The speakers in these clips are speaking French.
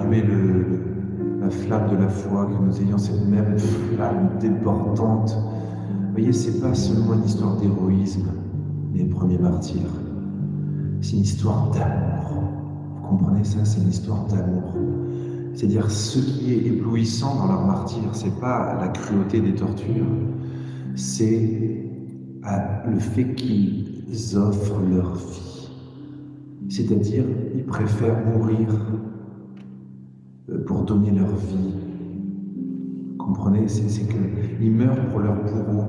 rallumer la flamme de la foi, que nous ayons cette même flamme débordante. Vous voyez, c'est pas seulement une histoire d'héroïsme, les premiers martyrs. C'est une histoire d'amour. Vous comprenez ça? C'est une histoire d'amour. C'est-à-dire, ce qui est éblouissant dans leur martyr, c'est pas la cruauté des tortures, c'est le fait qu'ils offrent leur vie. C'est-à-dire, ils préfèrent mourir pour donner leur vie. Vous comprenez? C'est qu'ils meurent pour leur bourreau.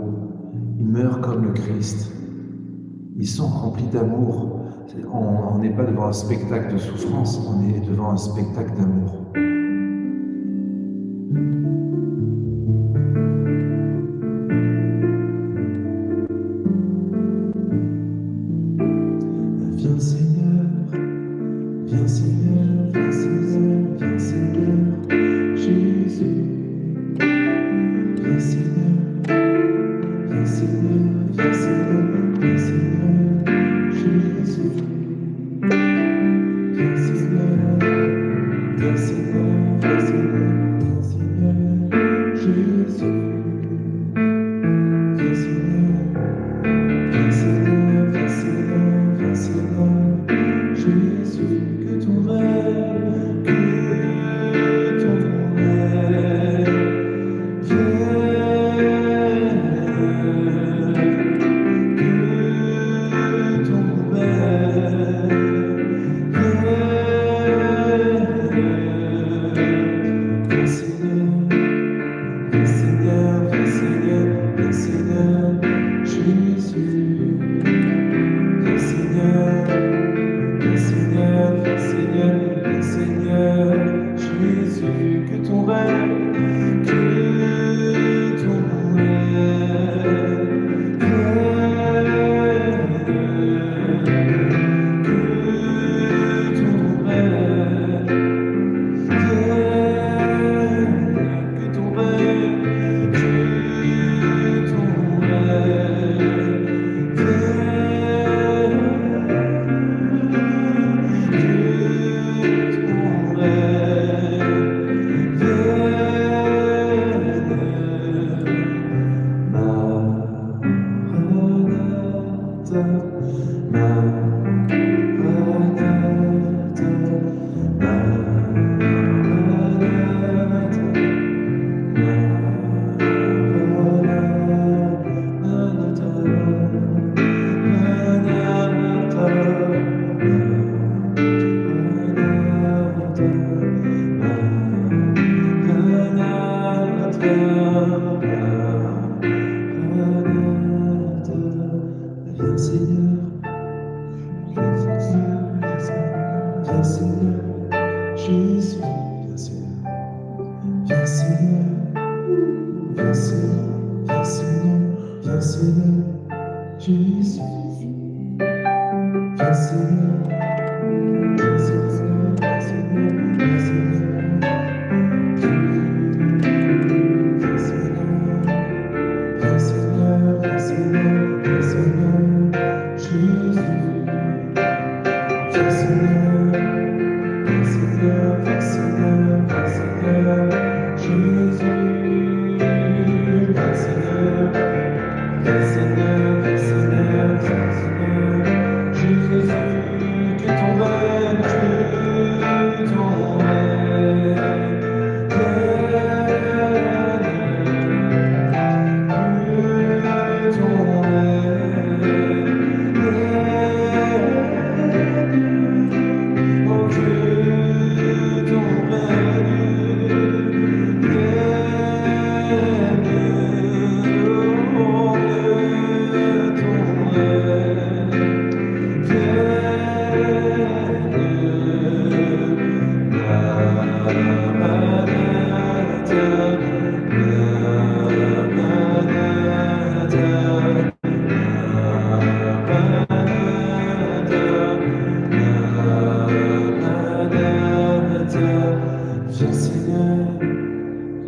Ils meurent comme le Christ. Ils sont remplis d'amour. On n'est pas devant un spectacle de souffrance, on est devant un spectacle d'amour. Viens Seigneur, viens Seigneur, viens Seigneur, viens Seigneur, Jésus. Viens Seigneur, viens Seigneur, viens Seigneur, viens Seigneur, Jésus. Viens Seigneur, viens Seigneur, viens Seigneur, viens Seigneur, Jésus. Viens Seigneur, viens Seigneur, viens Seigneur, viens Seigneur, Jésus. Que ton règne, que ton règne vienne, que ton règne vienne. Viens Seigneur, viens Seigneur, viens Seigneur, viens Seigneur, Jésus. Viens Seigneur, viens Seigneur, viens Seigneur, viens Seigneur, Jésus. Que ton règne, que ton règne vienne, que ton règne vienne, que ton règne, que ton règne Viens Seigneur, viens Seigneur, viens Seigneur, Jésus. Viens Seigneur, viens Seigneur, viens Seigneur, viens Seigneur, viens Seigneur, Jésus. Viens Seigneur, viens Seigneur, viens Seigneur, viens Seigneur.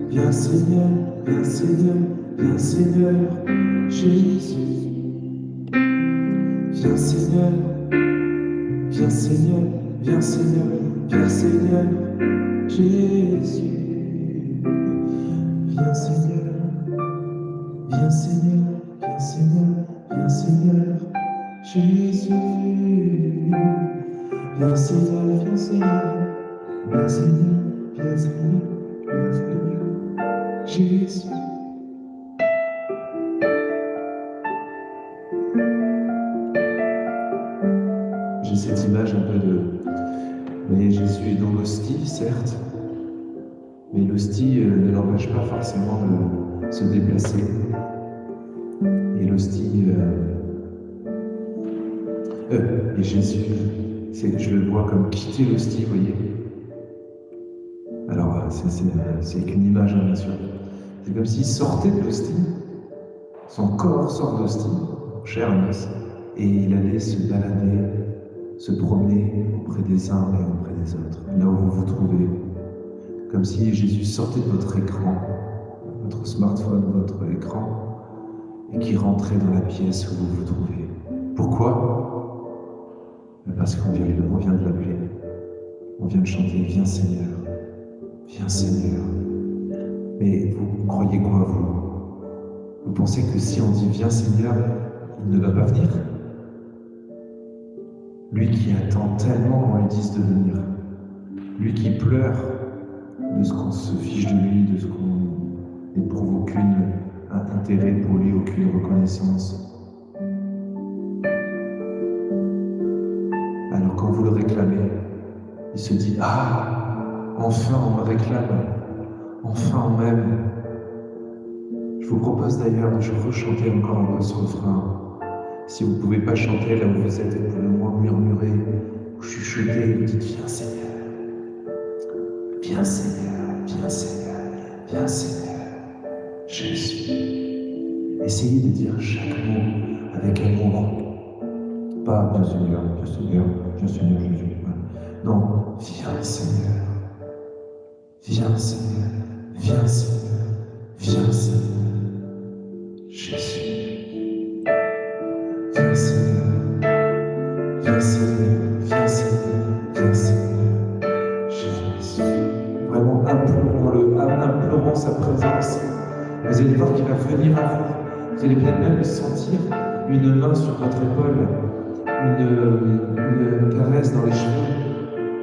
Viens Seigneur, viens Seigneur, viens Seigneur, Jésus. Viens Seigneur, viens Seigneur, viens Seigneur, viens Seigneur, Jésus, viens Seigneur, viens Seigneur, viens Seigneur, viens Seigneur, Jésus, viens Seigneur, viens Seigneur, viens Seigneur, viens Seigneur, viens Seigneur, Jésus. J'ai cette image un peu de... Vous voyez, Jésus est dans l'hostie, certes, mais l'hostie ne l'empêche pas forcément de se déplacer. Et l'hostie... et Jésus, je le vois comme quitter l'hostie, vous voyez. Alors, c'est qu'une image, hein, bien sûr. C'est comme s'il sortait de l'hostie, son corps sort de l'hostie, chair et os, et il allait se balader, se promener auprès des uns et auprès des autres, là où vous vous trouvez. Comme si Jésus sortait de votre écran, votre smartphone, votre écran, et qui rentrait dans la pièce où vous vous trouvez. Pourquoi? Parce qu'on vient de l'appeler. On vient de chanter « Viens Seigneur, viens Seigneur ». Mais vous croyez quoi, vous? Vous pensez que si on dit « Viens Seigneur », il ne va pas venir? Lui qui attend tellement qu'on lui dise de venir. Lui qui pleure de ce qu'on se fiche de lui, de ce qu'on n'éprouve aucun intérêt pour lui, aucune reconnaissance. Alors quand vous le réclamez, il se dit « Ah, enfin on me réclame, enfin on m'aime ». Je vous propose d'ailleurs de rechanter encore un peu ce refrain. Si vous ne pouvez pas chanter là où vous êtes, vous pouvez au moins murmurer ou chuchoter et vous dites « Viens Seigneur, viens Seigneur, viens Seigneur, viens Seigneur, Jésus ». Essayez de dire chaque mot avec amour. Pas « Viens Seigneur, viens Seigneur, viens Seigneur Jésus ». Non, « Viens Seigneur, viens Seigneur, viens Seigneur, viens Seigneur, Jésus ». Viens Seigneur, viens Seigneur, viens Seigneur, viens Seigneur, Jésus. Vraiment, implorons-le, implorons sa présence. Vous allez voir qu'il va venir à vous. Vous allez peut-être même sentir une main sur votre épaule, une caresse dans les cheveux,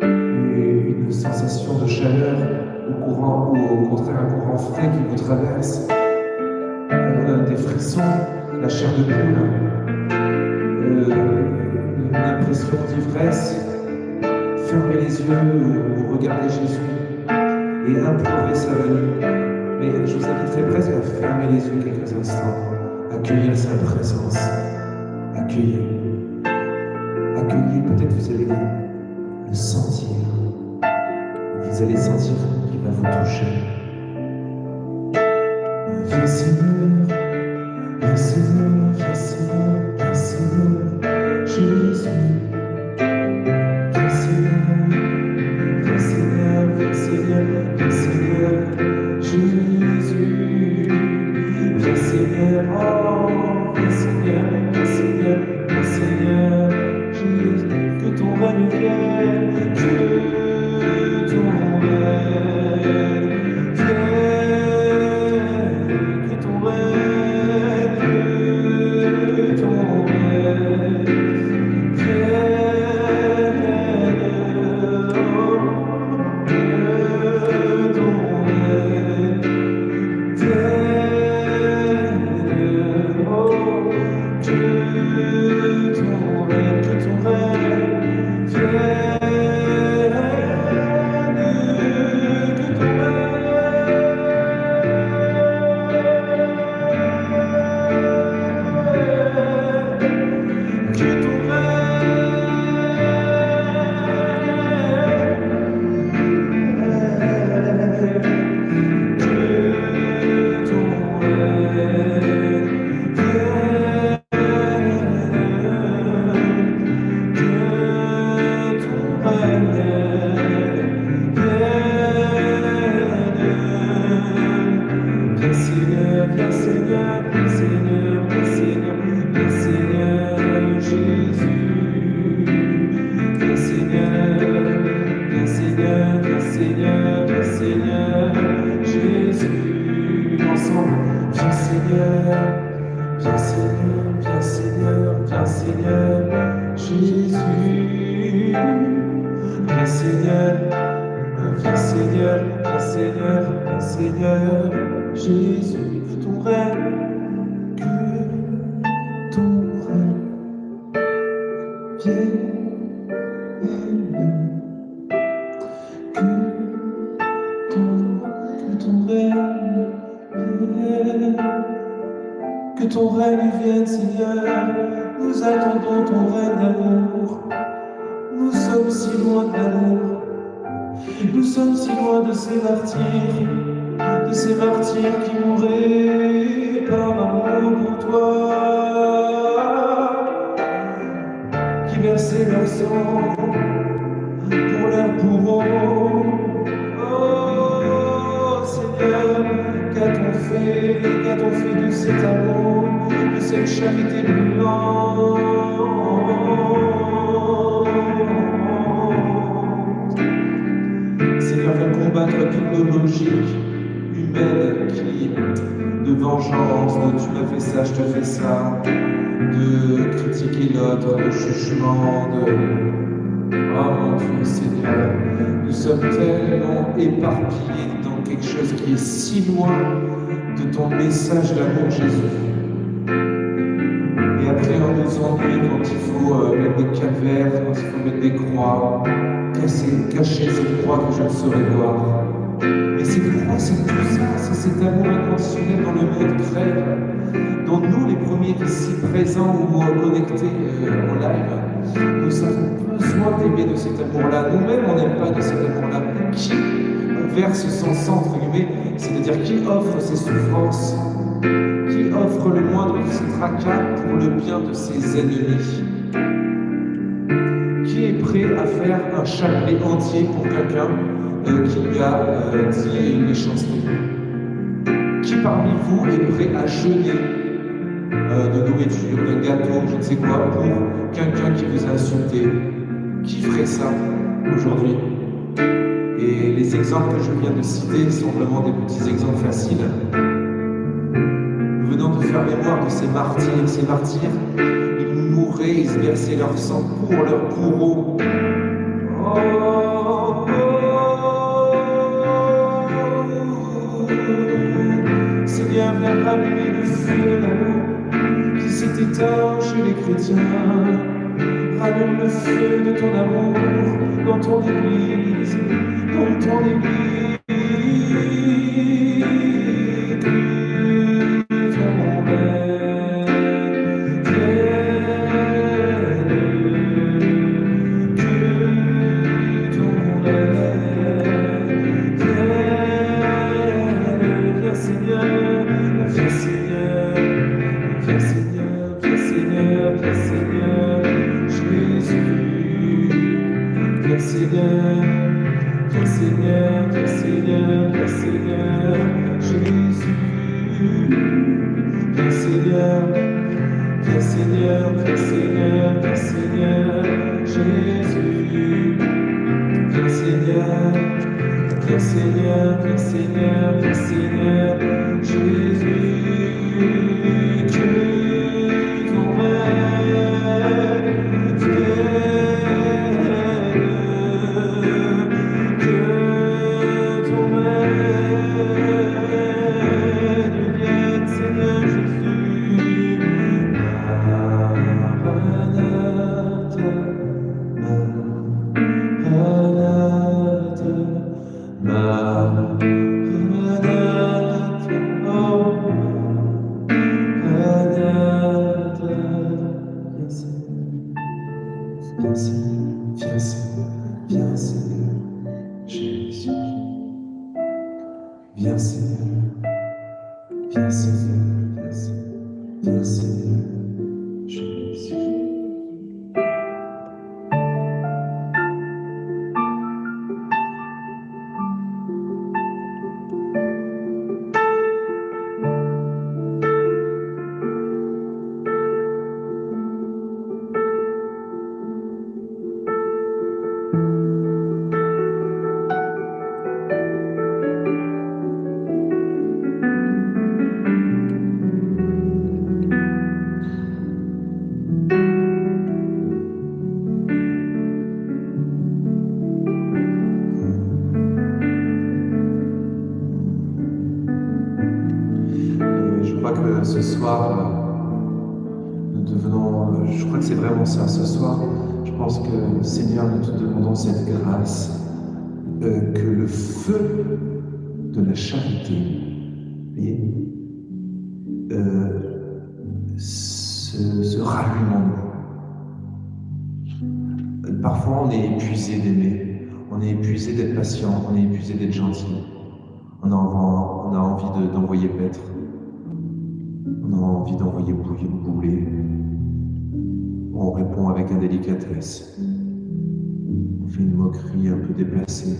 une sensation de chaleur au courant, ou au contraire un courant frais qui vous traverse, des frissons, la chair de poule. Une impression d'ivresse, fermez les yeux ou regardez Jésus et implorez sa venue. Mais je vous inviterai presque à fermer les yeux quelques instants, accueillir sa présence, accueillir, peut-être vous allez le sentir, vous allez sentir qu'il va vous toucher. Viens Seigneur, viens Seigneur, viens Seigneur, viens Seigneur, Jésus. Viens Seigneur, viens Seigneur, viens Seigneur, viens Seigneur, Jésus. Viens Seigneur, oh, viens Seigneur, viens Seigneur, viens Seigneur, Jésus. Que ton règne vienne, que ton règne vienne, que ton règne, que ton règne Seigneur, Seigneur, viens Seigneur, viens Seigneur, viens Seigneur, Jésus. Viens Seigneur, viens Seigneur, viens Seigneur, viens Seigneur, Jésus. Que ton règne, vienne. Que ton règne vienne, Seigneur. Nous attendons ton règne d'amour. Nous sommes si loin de l'amour. Nous sommes si loin de ces martyrs qui mouraient par amour pour toi, qui versaient leur sang pour leur bourreau. Oh Seigneur, qu'a-t-on fait de cet amour, de cette charité brûlante? Seigneur, viens combattre toute nos logiques humaines qui, de vengeance, de tu m'as fait ça, je te fais ça, de critiquer l'autre, de jugement, de... Oh mon Dieu, Seigneur, nous sommes tellement éparpillés dans quelque chose qui est si loin de ton message d'amour, Jésus. Et après, on nous ennuie quand il faut mettre des calvaires, quand il faut mettre des croix, cacher cette croix que je ne saurais voir. Mais cette croix, c'est tout ça, c'est cet amour inconditionnel dans le monde crève, dont nous, les premiers ici présents ou connectés en live, nous avons besoin d'aimer de cet amour-là. Nous-mêmes, on n'aime pas de cet amour-là. Qui verse son sang, entre guillemets, c'est-à-dire qui offre ses souffrances, qui offre le moindre de ses tracas pour le bien de ses ennemis. Qui est prêt à faire un chapelet entier pour quelqu'un qui lui a dit une méchanceté? Qui parmi vous est prêt à jeûner de nourriture, de gâteau, je ne sais quoi, pour quelqu'un qui vous a insulté? Qui ferait ça aujourd'hui? Et les exemples que je viens de citer sont vraiment des petits exemples faciles. Nous venons de faire mémoire de ces martyrs. Ces martyrs, ils mouraient, ils se versaient leur sang pour leur bourreau. Oh, Seigneur, viens rallumer le feu de l'amour qui s'est éteint chez les chrétiens. Rallume le feu de ton amour dans ton église, dans ton église. crois que ce soir, nous devenons, je crois que c'est vraiment ça. Ce soir, je pense que, Seigneur, nous te demandons cette grâce, que le feu de la charité, voyez, se rallume en nous. Parfois, on est épuisé d'aimer, on est épuisé d'être patient, on est épuisé d'être gentil. On a envie d'envoyer paître, on a envie d'envoyer bouler. On répond avec indélicatesse. On fait une moquerie un peu déplacée.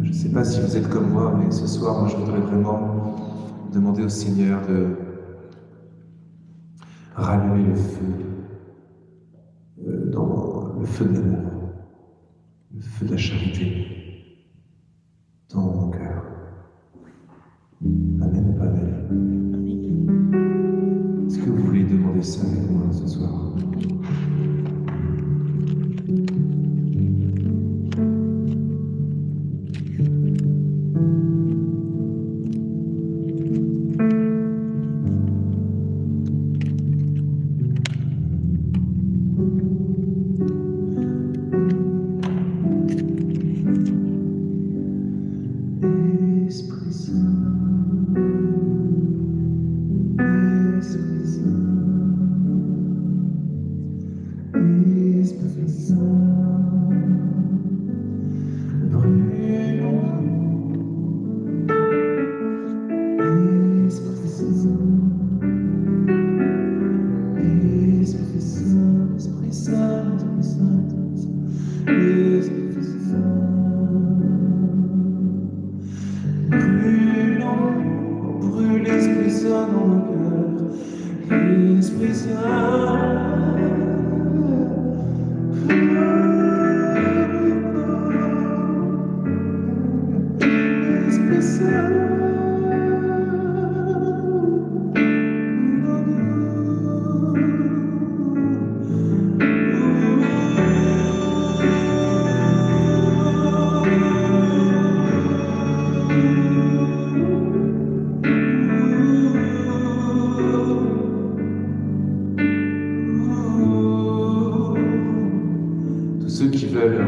Je ne sais pas si vous êtes comme moi, mais ce soir, moi, je voudrais vraiment demander au Seigneur de rallumer le feu, dans le feu de l'amour, le feu de la charité, dans mon cœur. Amen ou pas amen? Est-ce que vous voulez demander ça avec moi ce soir?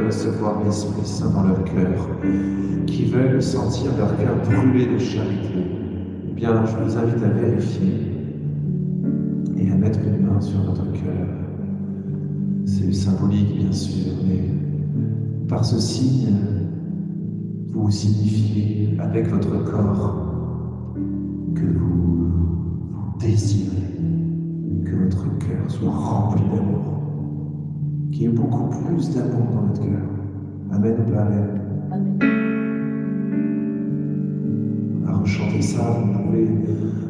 Recevoir l'Esprit Saint dans leur cœur, qui veulent sentir leur cœur brûler de charité, eh bien, je vous invite à vérifier et à mettre une main sur votre cœur. C'est symbolique, bien sûr, mais par ce signe, vous signifiez avec votre corps que vous désirez que votre cœur soit rempli d'amour, qu'il y ait beaucoup plus d'amour dans notre cœur. Amen ou pas amen? Amen. À rechanter ça, vous pouvez...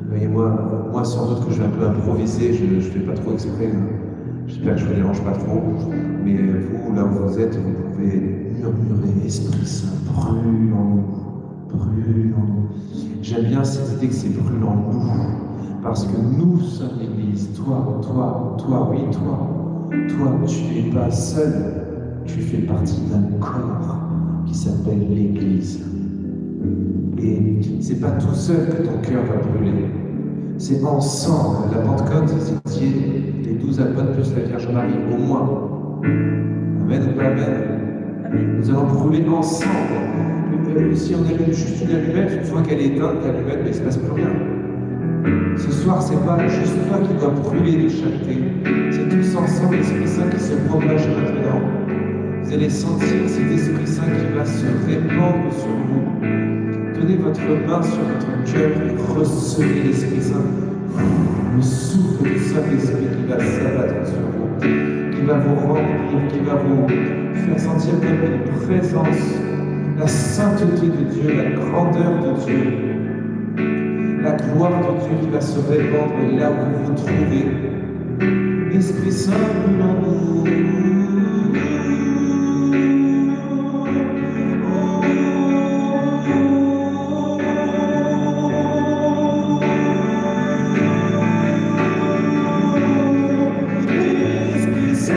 Voyez, moi, sans doute que je vais un peu improviser, je ne fais pas trop exprès. Hein. J'espère que je ne vous dérange pas trop. Mais vous, là où vous êtes, vous pouvez murmurer, Esprit Saint, brûle en nous, brûle en nous. J'aime bien cette idée que c'est brûle en nous, parce que nous sommes l'Église. Toi, oui, toi. Toi, tu n'es pas seul, tu fais partie d'un corps qui s'appelle l'Église. Et c'est pas tout seul que ton cœur va brûler, c'est ensemble. La Pentecôte, c'est les 12 apôtres plus la Vierge Marie, au moins. Amen ou pas amen? Amen. Nous allons brûler ensemble. Si on allume juste une allumette, une fois qu'elle est éteinte, l'allumette, il ne se passe plus rien. Ce soir, c'est pas juste toi qui dois brûler de charité, c'est tous ensemble l'Esprit Saint qui se propage maintenant. Vous allez sentir cet Esprit Saint qui va se répandre sur vous. Tenez votre main sur votre cœur et recevez l'Esprit Saint. Le souffle du Saint-Esprit qui va s'abattre sur vous, qui va vous remplir, qui va vous faire sentir comme une présence, la sainteté de Dieu, la grandeur de Dieu. La gloire de Dieu qui va se répandre là où vous vous trouvez. Esprit Saint, brûle en nous. Esprit Saint.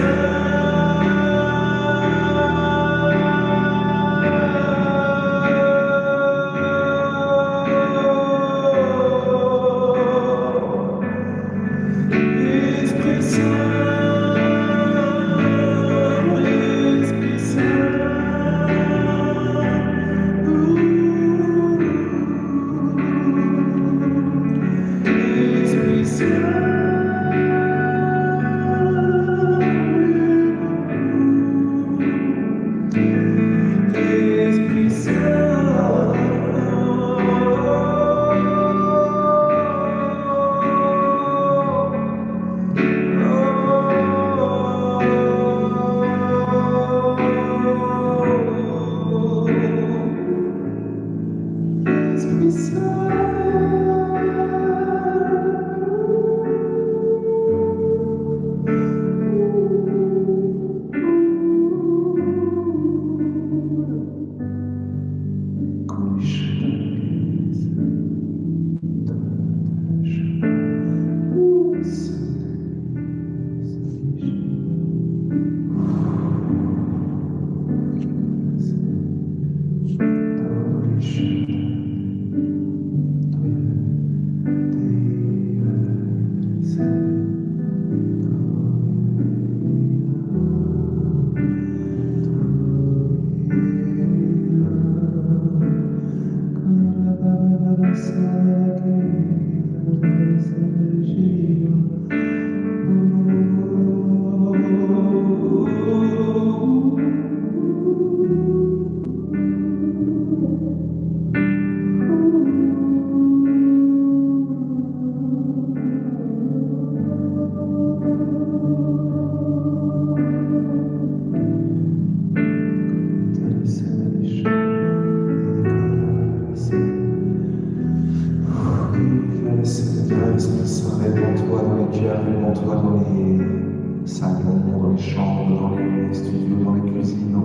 les chambres, dans les studios, dans les cuisines,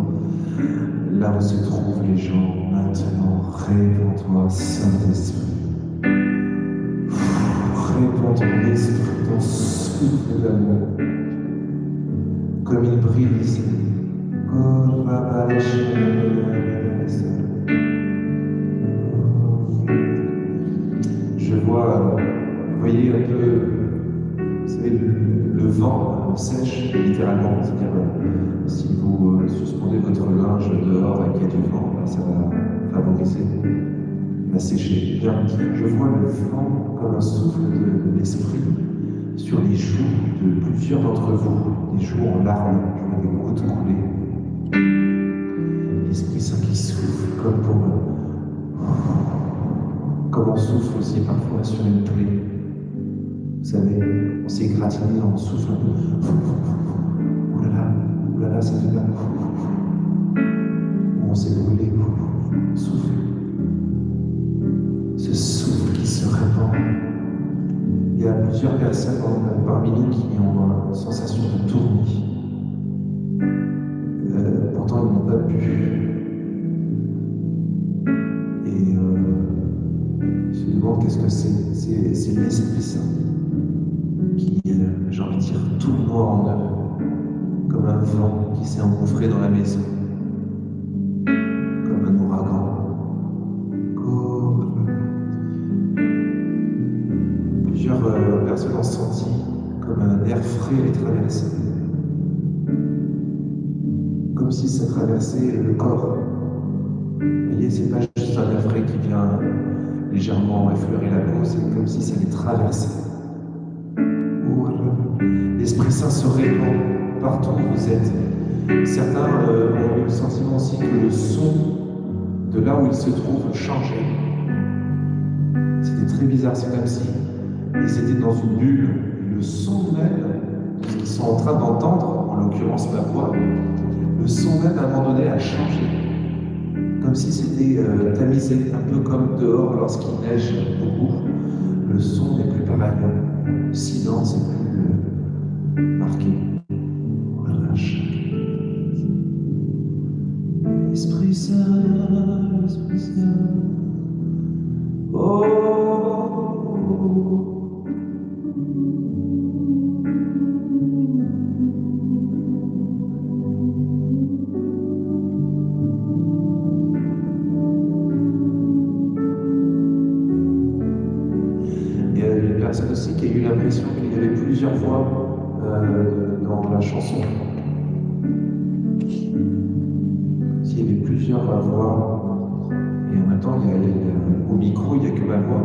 là où se trouvent les gens. Maintenant, répands-toi, Saint-Esprit. Répands ton esprit, ton souffle d'amour, comme il brise. Je vois, vous voyez un peu, vous savez, le vent sèche littéralement, c'est-à-dire si vous suspendez votre linge dehors et qu'il y a du vent, ça va favoriser, va sécher. Bien, je vois le vent comme un souffle de l'esprit sur les joues de plusieurs d'entre vous, des joues en larmes, je vois des gouttes couler. L'Esprit Saint qui souffle comme on souffle aussi parfois sur une plaie. Vous savez, on s'est gratiné, on souffle un peu. Ouh là là, ça fait mal. On s'est brûlé, souffle. Ce souffle qui se répand. Il y a plusieurs personnes parmi nous qui ont une sensation de tournis. Pourtant, ils n'ont pas bu. Et je me demande qu'est-ce que c'est. C'est l'Esprit Saint qui, j'ai envie de dire, tourne en eux, comme un vent qui s'est engouffré dans la maison, comme un ouragan. Plusieurs personnes ont senti comme un air frais les traverser. Comme si ça traversait le corps. Vous voyez, c'est pas juste un air frais qui vient légèrement effleurer la peau, c'est comme si ça les traversait. L'Esprit Saint se répand partout où vous êtes. Certains ont eu le sentiment aussi que le son de là où ils se trouvent changeait. C'était très bizarre, c'est comme si ils étaient dans une bulle. Le son même de ce qu'ils sont en train d'entendre, en l'occurrence ma voix, le son même à un moment donné a changé. Comme si c'était tamisé, un peu comme dehors lorsqu'il neige beaucoup. Le son n'est plus pareil. Le silence est plus marqué. Voilà. Esprit Saint, Esprit Saint. Oh. Aussi qui a eu l'impression qu'il y avait plusieurs voix dans la chanson. S'il y avait plusieurs voix, et en même temps, au micro, il n'y a que ma voix.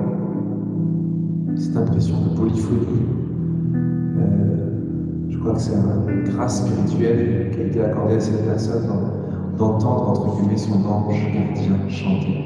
Cette impression de polyphonie, je crois que c'est une grâce spirituelle qui a été accordée à cette personne d'entendre, entre guillemets, son ange gardien chanter.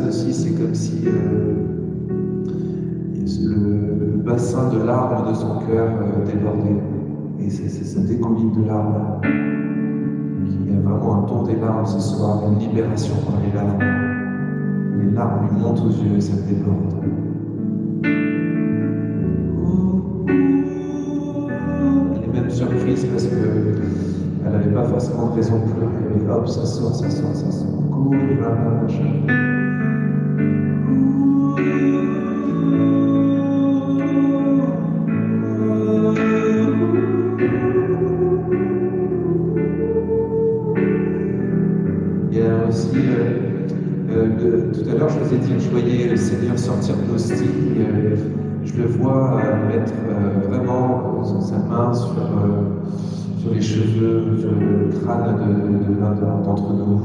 Aussi, c'est comme si le bassin de larmes de son cœur débordait. Et ça découline de larmes. Il y a vraiment un tour des larmes ce soir, une libération par les larmes. Les larmes lui montent aux yeux et ça déborde. Elle est même surprise parce qu'elle n'avait pas forcément de raison de pleurer. Et hop, ça sort, ça sort, ça sort. Il y a aussi, tout à l'heure, je vous ai dit que je voyais le Seigneur sortir de l'hostie. Je le vois mettre vraiment sa main sur les cheveux, sur le crâne de l'un d'entre nous.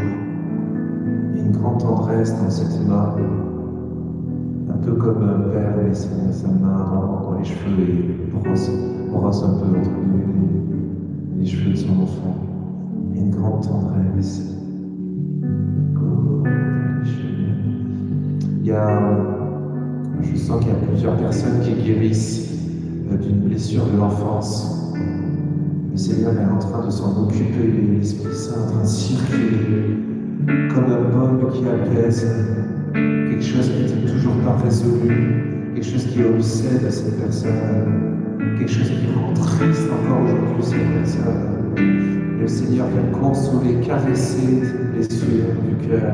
Il y a une grande tendresse dans cette main, un peu comme un père met sa main dans les cheveux et brosse un peu entre les cheveux de son enfant. Il y a une grande tendresse. Je sens qu'il y a plusieurs personnes qui guérissent d'une blessure de l'enfance. Le Seigneur est en train de s'en occuper, l'Esprit Saint est en train de circuler comme un baume qui apaise quelque chose qui n'était toujours pas résolu, quelque chose qui obsède cette personne, quelque chose qui rend triste encore aujourd'hui cette personne. Et le Seigneur vient consoler, caresser cette blessure du cœur.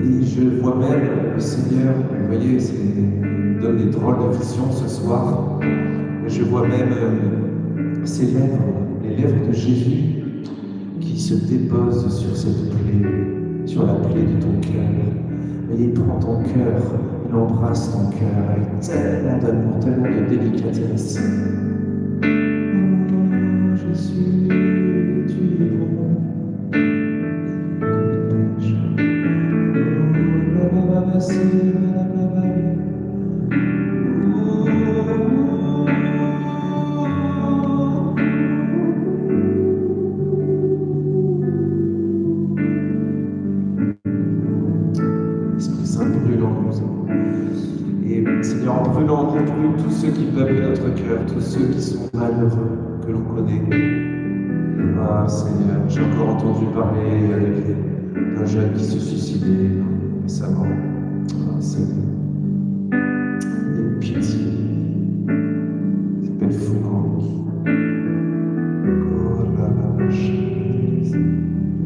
Et je vois même le Seigneur, vous voyez, il donne des drôles de visions ce soir. Je vois même ses lèvres, les lèvres de Jésus, qui se déposent sur cette plaie, sur la plaie de ton cœur. Et il prend ton cœur, il embrasse ton cœur avec tellement d'amour, tellement de délicatesse. Oh, Jésus, tu es bon. Esprit Saint, brûle en nous. Et Seigneur, brûle en nous, brûle tous ceux qui peuplent notre cœur, tous ceux qui sont malheureux, que l'on connaît. Ah Seigneur, j'ai encore entendu parler d'un jeune qui se suicidait récemment. Ah Seigneur, il y a pitié. Il s'appelle Foucault. Oh là là,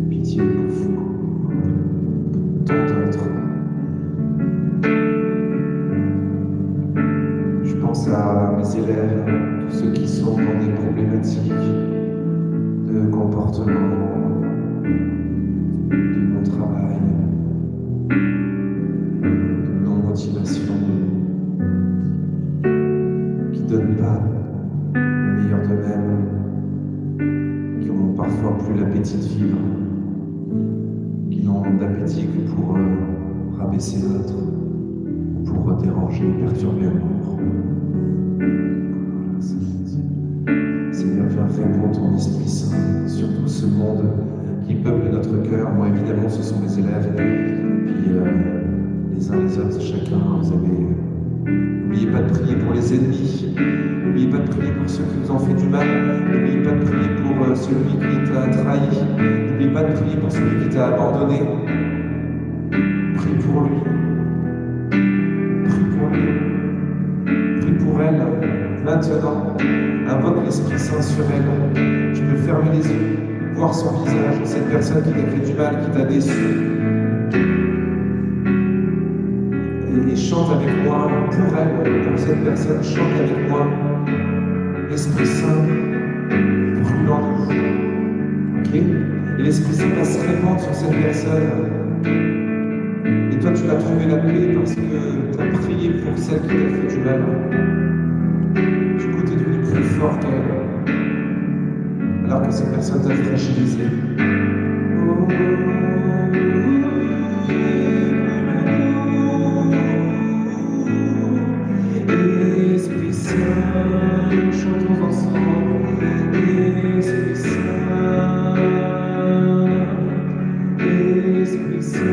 pitié pour Foucault. Tant d'autres. Je pense à mes élèves, tous ceux qui sont dans des problématiques de comportement, de non-travail, de non-motivation, qui ne donnent pas le meilleur d'eux-mêmes, qui ont parfois plus l'appétit de vivre, qui n'ont d'appétit que pour rabaisser l'autre, ou pour déranger, perturber un cours. Seigneur, viens répandre ton Esprit Saint sur tout ce monde qui peuple notre cœur. Moi, évidemment, ce sont mes élèves. Puis les uns les autres, chacun, vous avez... N'oubliez pas de prier pour les ennemis. N'oubliez pas de prier pour ceux qui vous ont fait du mal. N'oubliez pas de prier pour celui qui t'a trahi. N'oubliez pas de prier pour celui qui t'a abandonné. Prie pour lui. Prie pour lui. Prie pour elle. Maintenant, invoque l'Esprit Saint sur elle. Tu peux fermer les yeux, voir son visage, cette personne qui t'a fait du mal, qui t'a déçu. Et chante avec moi pour elle, pour cette personne, chante avec moi. L'Esprit Saint brûle en nous. Ok? Et l'Esprit Saint va se répandre sur cette personne. Et toi, tu vas trouver la paix parce que tu as prié pour celle qui t'a fait du mal. Du coup, tu es devenu plus fort qu'elle, alors que cette personne t'a fragilisé. Esprit Saint, chantons ensemble. Esprit Saint, Esprit Saint.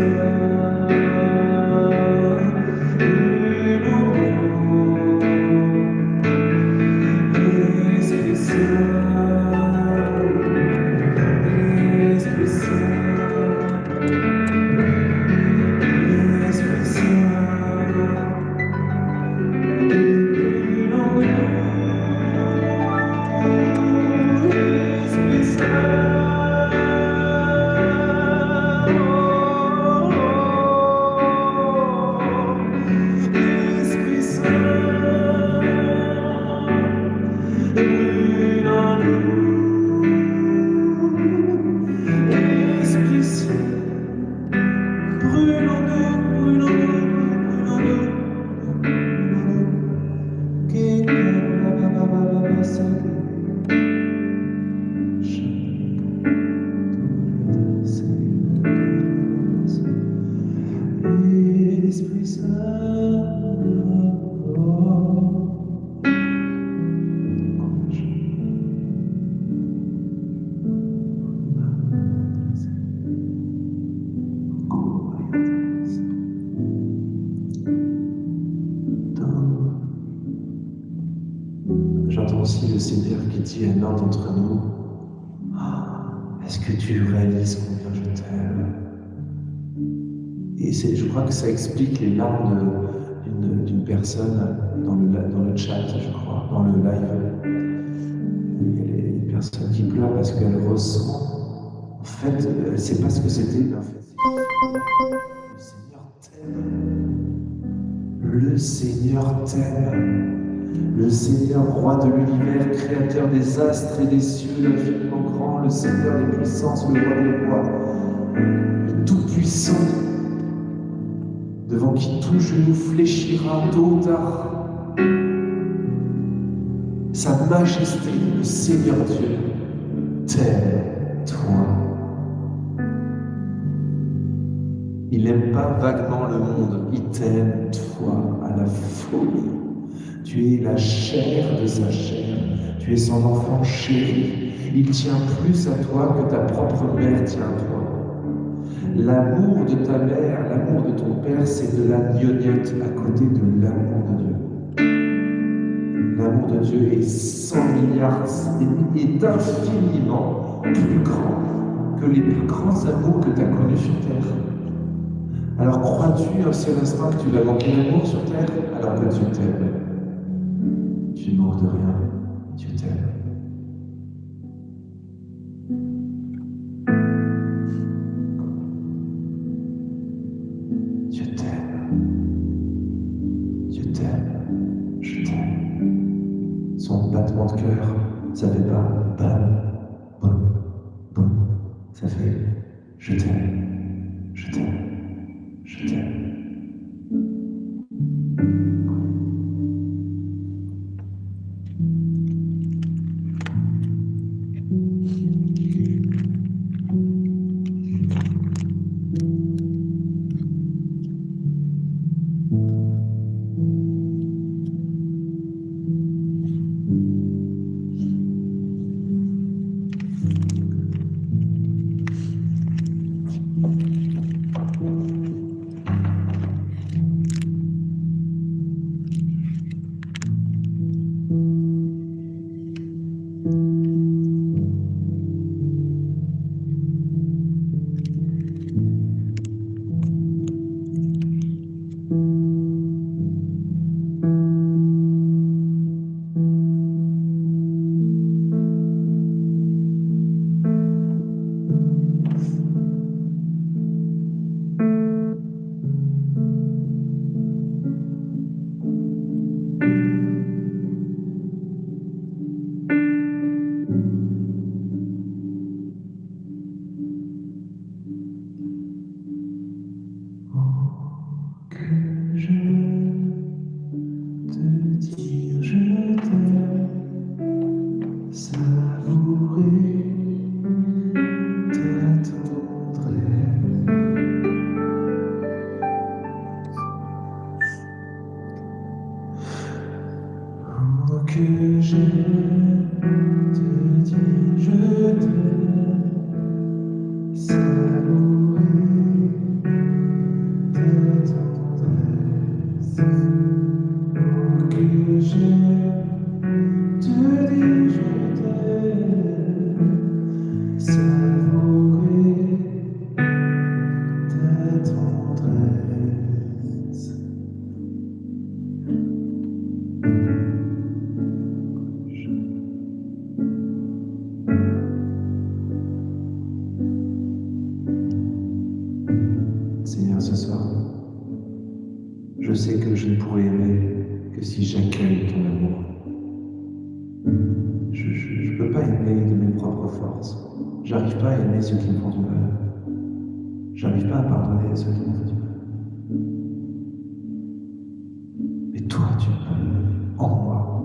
Esprit Saint. J'entends aussi le Seigneur qui dit à l'un d'entre nous, est-ce que tu réalises combien je t'aime? Et je crois que ça explique les larmes d'une personne dans le chat, je crois, dans le live. Il y a une personne qui pleure parce qu'elle ressent, en fait, elle ne sait pas ce que c'était, mais en fait, le Seigneur t'aime. Le Seigneur t'aime. Le Seigneur, roi de l'univers, créateur des astres et des cieux, l'infiniment grand, le Seigneur des puissances, le roi des rois, le tout-puissant, devant qui tout genou fléchira tôt ou tard. Sa majesté, le Seigneur Dieu, t'aime, toi. Il n'aime pas vaguement le monde, il t'aime, toi, à la folie. Tu es la chair de sa chair, tu es son enfant chéri. Il tient plus à toi que ta propre mère tient à toi. L'amour de ta mère, l'amour de ton père, c'est de la gnognotte à côté de l'amour de Dieu. L'amour de Dieu est 100 milliards, est infiniment plus grand que les plus grands amours que tu as connus sur terre. Alors crois-tu un seul instant que tu vas manquer d'amour sur terre alors que Dieu t'aime? Tu ne manques de rien, Dieu t'aime. Dieu t'aime. Dieu t'aime. Je t'aime. Son battement de cœur, ça fait pas bam, bam, bam. Ça fait je t'aime. Je t'aime. Je t'aime. Que j'aime te dire je t'aime, savourer ta tendresse. Oh, que j'aime te dire je t'aime, savourer ta tendresse. Seigneur, ce soir, je sais que je ne pourrai aimer que si j'accueille ton amour. Je ne peux pas aimer de mes propres forces. J'arrive pas à aimer ceux qui me font du mal. J'arrive pas à pardonner à ceux qui me font du mal. Mais toi, tu peux, en moi.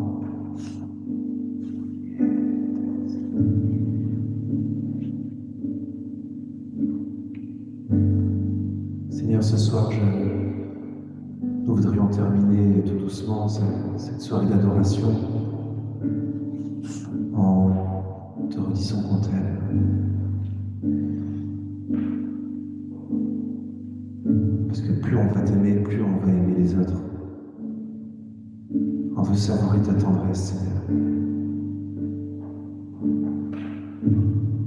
Seigneur, ce soir, Nous voudrions terminer tout doucement cette soirée d'adoration en te redisant qu'on t'aime. Parce que plus on va t'aimer, plus on va aimer les autres. On veut savourer ta tendresse, Seigneur.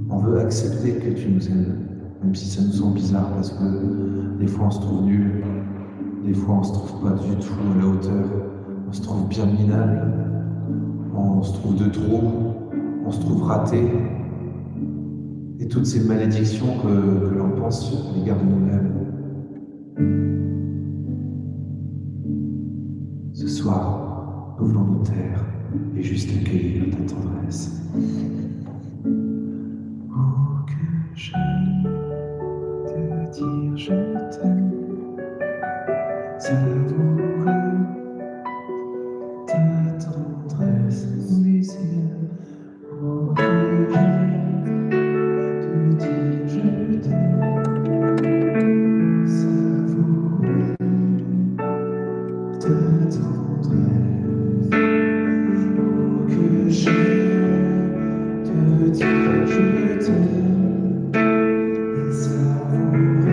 On veut accepter que tu nous aimes, même si ça nous semble bizarre, parce que des fois on se trouve nul, des fois on se trouve pas du tout à la hauteur, on se trouve bien minable, on se trouve de trop, on se trouve raté, et toutes ces malédictions que l'on pense à l'égard de nous-mêmes. Ce soir, nous voulons nous taire et juste accueillir ta tendresse. Oh, que j'aime te dire je t'aime, savourer ta tendresse, oui Seigneur. Oh, que j'aime te dire je t'aime, savourer ta tendresse. Oh, que j'aime te dire je t'aime, savourer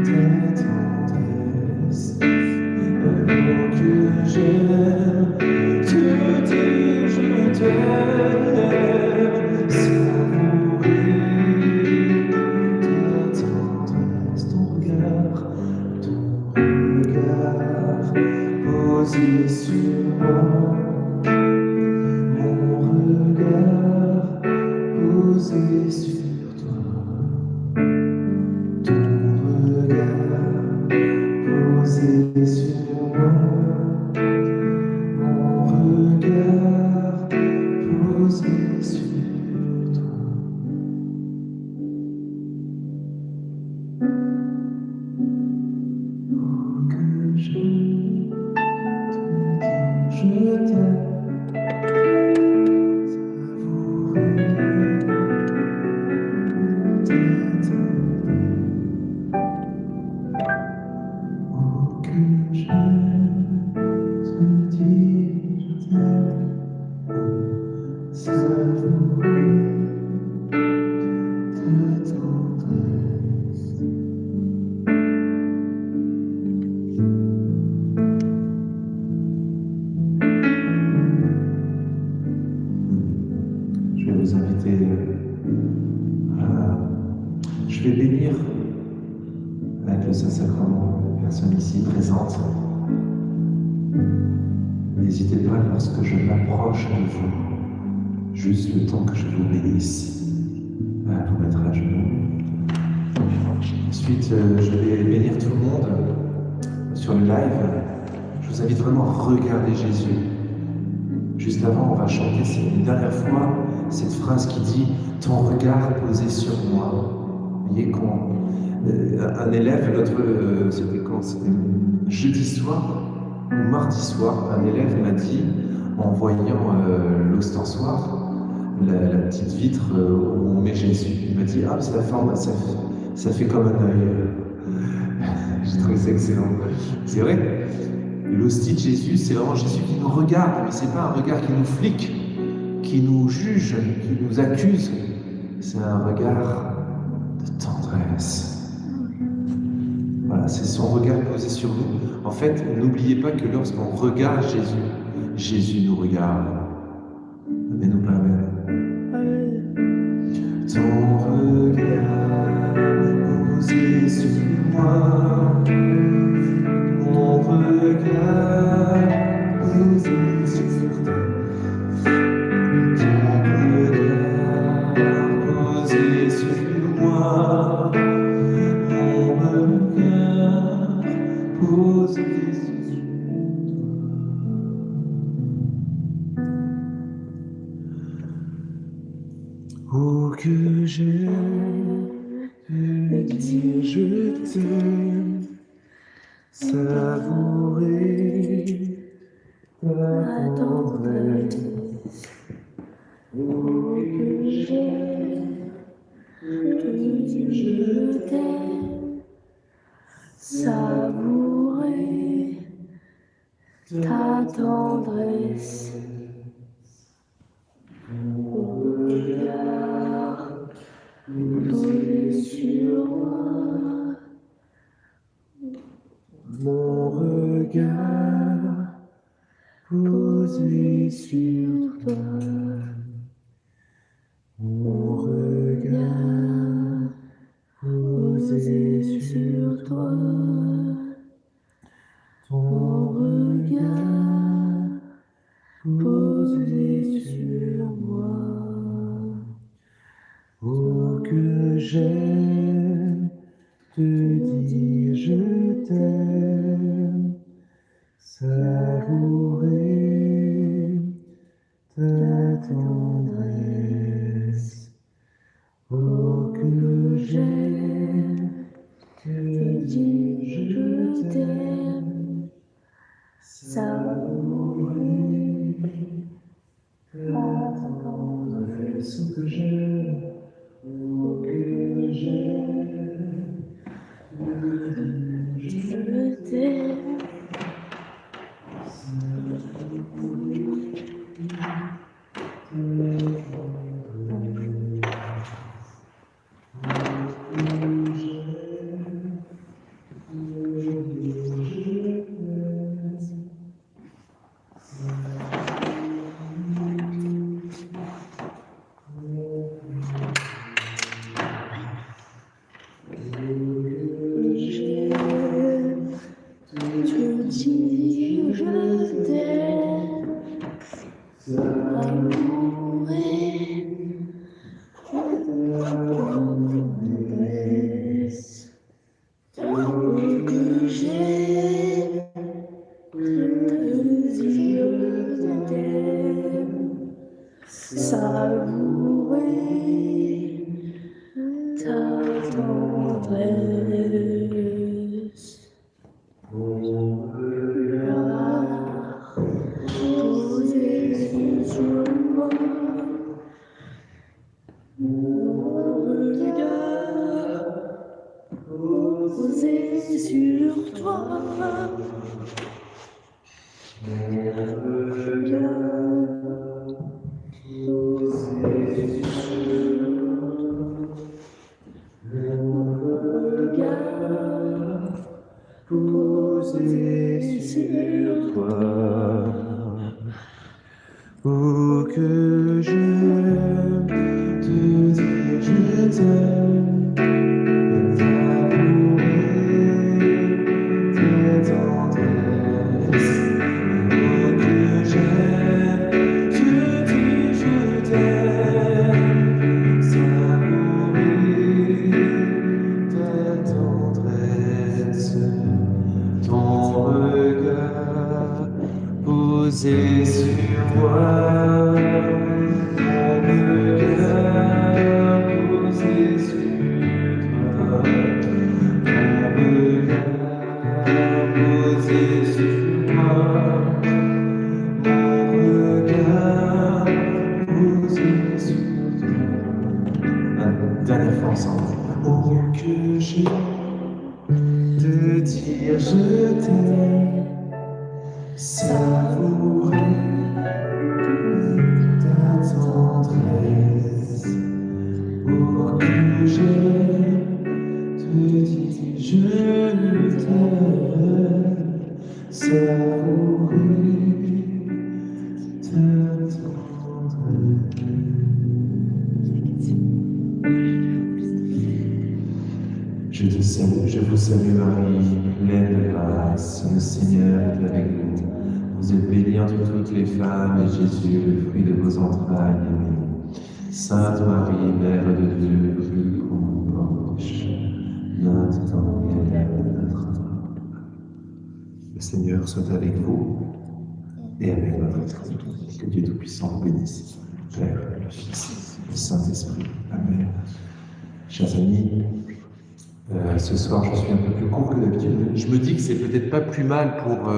ta tendresse. Oh, que j'aime te dire je t'aime, savourer ta tendresse. Ton regard posé sur moi, mon regard posé sur toi, ton regard posé sur moi, mon regard posé sur toi. Oh, que j'aime te dire je t'aime, oh, que j'aime te dire je t'aime, savourer ta tendresse. Je vais vous inviter je vais bénir avec le Saint-Sacrement les personnes ici présentes. N'hésitez pas lorsque je m'approche de vous, juste le temps que je vous bénisse, à vous mettre à genoux. Ensuite, je vais bénir tout le monde sur le live. Je vous invite vraiment à regarder Jésus. Juste avant, on va chanter une dernière fois cette phrase qui dit « Ton regard posé sur moi ». Vous voyez, quand un élève, c'était quand? C'était jeudi soir ou mardi soir, un élève m'a dit, en voyant l'ostensoir, la petite vitre où on met Jésus, il m'a dit « Ah, c'est la forme, ça fait comme un œil ». J'ai trouvé ça excellent. C'est vrai, l'hostie de Jésus, c'est vraiment Jésus qui nous regarde, mais c'est pas un regard qui nous flique, qui nous juge, qui nous accuse. C'est un regard de tendresse. Voilà, c'est son regard posé sur nous. En fait, n'oubliez pas que lorsqu'on regarde Jésus, Jésus nous regarde. Amen ou pas amen. Ton regard posé sur moi, mon regard posé sur toi. Ton regard posé sur moi, mon regard posé sur toi. Oh, que j'aime te dire je t'aime, savourer ta tendresse. Oh, que j'aime te dire je t'aime, savourer ta tendresse, mon regard posé sur moi, mon regard posé sur toi, mon regard posé sur toi, ton regard posé sur moi. Oh, que j'aime te dire je t'aime, savourer ta tendresse. Oh, que j'aime te dire je t'aime, savourer ta tendresse. Oh, que j'aime, oh, que j'aime te dire je t'aime. Savourer ta tendresse, mon regard posé sur moi, mon regard posé sur toi, mon regard. Posé sur toi, oh, que j'aime te dire je t'aime, savourer ta tendresse. Oh, que j'aime te dire je t'aime, savourer ta tendresse. Ton regard posé sur moi, mon regard posé sur toi, mon regard posé sur moi, mon regard posé sur toi. La dernière fois ensemble. Oh, que j'aime te dire je t'aime, savourer ta tendresse. Oh, que j'aime te dire je t'aime, savourer ta tendresse. Je te salue, je vous salue Marie, pleine de grâce, le Seigneur est avec vous. Vous êtes bénie entre toutes les femmes, et Jésus, le fruit de vos entrailles, est béni. Sainte Marie, Mère de Dieu, prie pour nous pauvres pécheurs, maintenant et à l'heure de notre mort. Le Seigneur soit avec vous et avec votre esprit. Que Dieu Tout-Puissant vous bénisse, le Père, le Fils, le Saint-Esprit. Amen. Chers amis, ce soir, je suis un peu plus court que d'habitude. Je me dis que c'est peut-être pas plus mal pour